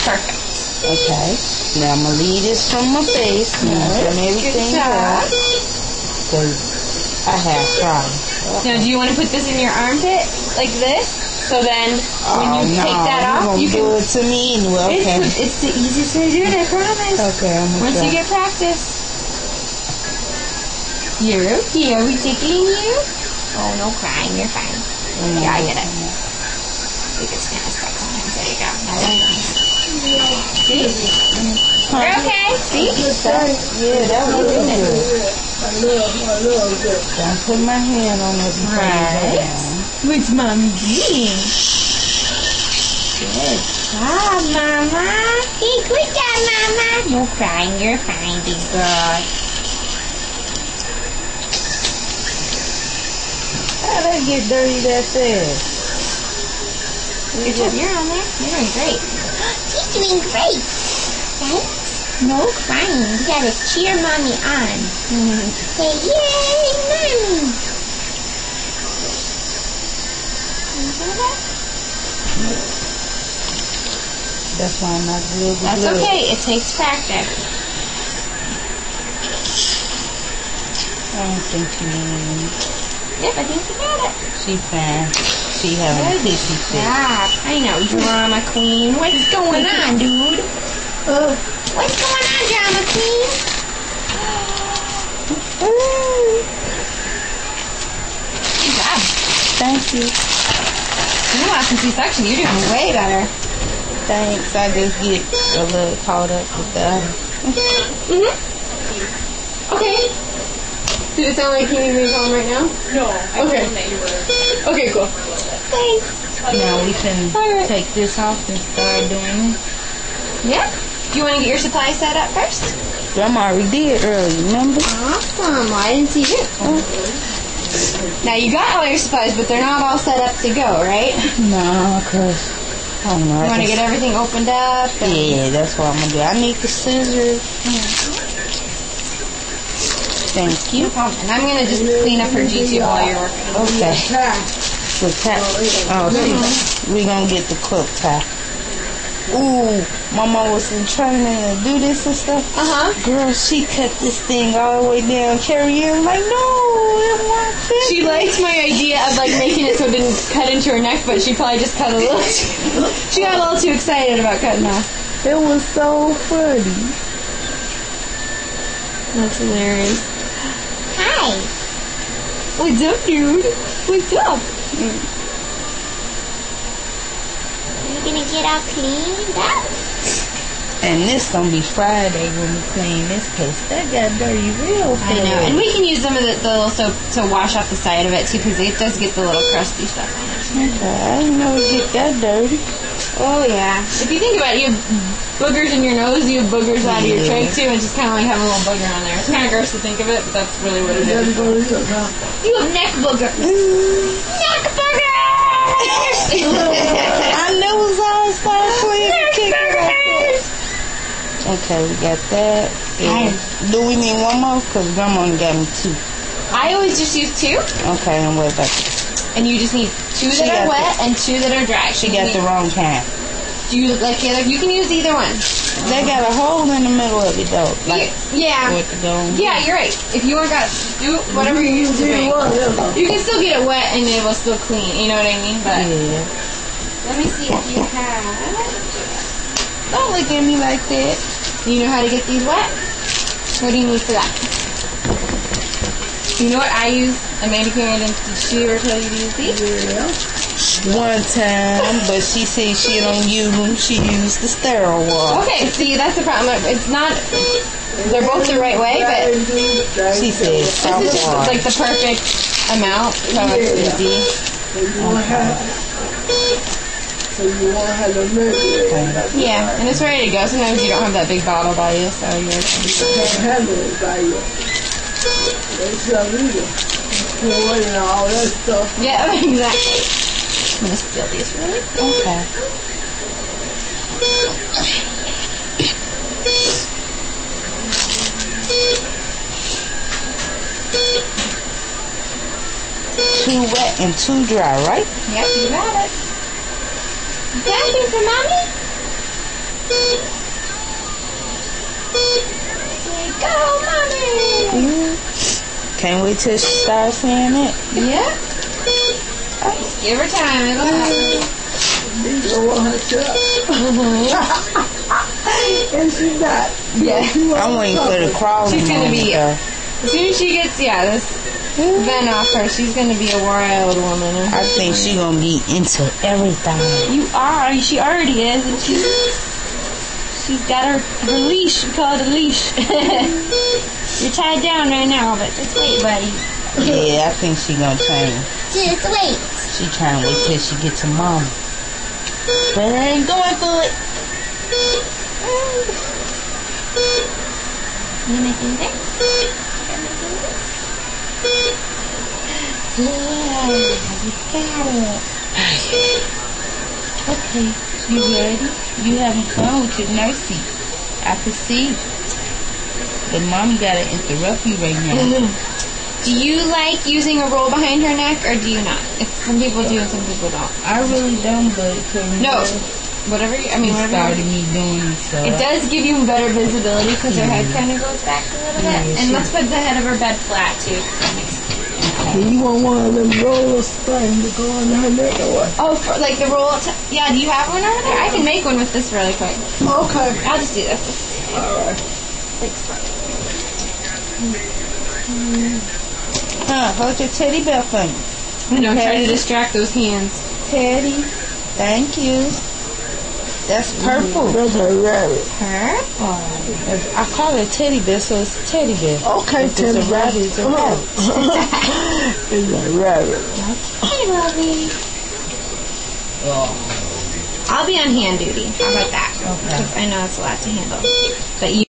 Perfect. Okay. Now I'm gonna leave this from my face and everything else. Because I have problems. Now, do you want to put this in your armpit like this? So then, when you take that off, you can do it to me anyway. Okay. It's the easiest way to do it, I promise. Okay, I'm gonna Once try. you get practice. You're okay. Are we tickling you? Oh, no crying. You're fine. Yeah, I get it. You can kind of stuck sometimes. There you go. Now there you go. See? You're okay. See? Yeah, that was good. Don't put my hand on it before you go down. What's mommy doing? Good job, Mama. Hey, good job, Mama. No crying. You're fine, big girl. How did I get dirty that fast? Good job. You're on there. You're doing great. She's doing great. Right? No crying. We gotta cheer Mommy on. Say, yay, Mommy. That's why I'm not good. That's okay. It takes practice. I don't think she needs. Yep, I think you got it. She fine. She having a pissy fit. Yeah, I know. Drama queen. What's going on, dude? What's going on, drama queen? Good job. Thank you. You watching C-section. You're doing way better. Thanks. I just get a little caught up with that. Okay. Did it sound like you need me to call him right now? No, I told him that you were. Okay, cool. Thanks. Now we can take this off and start doing this. Yeah. Do you want to get your supplies set up first? Grandma already did early, remember? Awesome. Well, I didn't see you. Now you got all your supplies, but they're not all set up to go, right? No, because I don't know. You want to get everything opened up? Yeah, that's what I'm going to do. I need the scissors. Thank you. No problem. And I'm going to just clean up her G2 while you're working. Okay. The tap. Oh, see, we're going to get the quilt tie. Ooh, Mama was trying to do this and stuff. Girl, she cut this thing all the way down. Carrie Ann like, no, it won't fit. She liked my idea of like making it so it didn't cut into her neck, but she probably just cut a little. She got a little too excited about cutting off. It was so funny. That's hilarious. Hi. What's up, dude? What's up? You gonna get all cleaned up? And this gonna be Friday when we clean this place. That got dirty real fast. I know, and we can use some of the little soap to wash off the side of it too, because it does get the little crusty stuff on it. Okay, I didn't know it get that dirty. Oh yeah. If you think about it, you have boogers in your nose, you have boogers out of your trach too, and just kind of like have a little booger on there. It's kind of gross to think of it, but that's really what it is. You have neck boogers. Neck boogers! I knew it was all started clean. Okay, we got that. Yeah. Do we need one more? Because Grandma only got me 2. I always just use 2. Okay, and what about this? And you just need 2 that are wet and 2 that are dry. She got the wrong kind. Do you like the other? You can use either one. They got a hole in the middle of it though. Like, yeah. Yeah, you're right. If you want to do whatever you use to drink, you can still get it wet and it will still clean. You know what I mean? But yeah. Let me see if you have. Don't look at me like that. You know how to get these wet? What do you need for that? You know what I use? Amanda Karen, did she ever tell you to use these? Yeah. One time, but she said she don't use them. She used the sterile one. Okay, see, that's the problem. It's not. They're both the right way, but she said this is like the perfect amount, so it's easy. Yeah, and it's ready to go. Sometimes you don't have that big bottle by you, so you're can't handle it by you. And all that stuff. Yeah, exactly. I'm gonna steal these really quick. Okay. Two wet and two dry, right? Yep, you got it. Something for mommy? Can't wait till she starts saying it. Yeah. Just give her time. It'll happen. And she's not. Yeah. I'm waiting for the crawling. She's gonna be. stuff. As soon as she gets this vent off her, she's gonna be a wild woman. I think she's gonna be into everything. You are. She already is, and she's got her leash. We call it a leash. You're tied down right now, but just wait, buddy. Yeah, I think she's gonna change. Just wait. She trying to wait till she gets to mom. But I ain't going for it. You making this? Yeah, you got it. Okay, you ready? You having fun with your nursing. I can see. But mommy gotta interrupt you right now. Do you like using a roll behind her neck, or do you not? Some people do and some people don't. I really don't, but No. Whatever you, whatever started me doing it, so it does give you better visibility because her head kind of goes back a little bit. And let's put the head of her bed flat too. That makes sense. Do you want one of them roller springs to go on her neck or what? Oh, for like the roll. Yeah, do you have one over there? I can make one with this really quick. Okay. I'll just do this. Alright. Thanks. hold your teddy bear for me. I know, I'm trying to distract those hands. Teddy, thank you. That's purple. That's a rabbit. Purple. I call it teddy bear, so it's a teddy bear. Okay, if teddy it's a rabbit, it's a rabbit. It's a rabbit. Hey, Bobby. I'll be on hand duty. How about that? Okay. Because I know it's a lot to handle. But you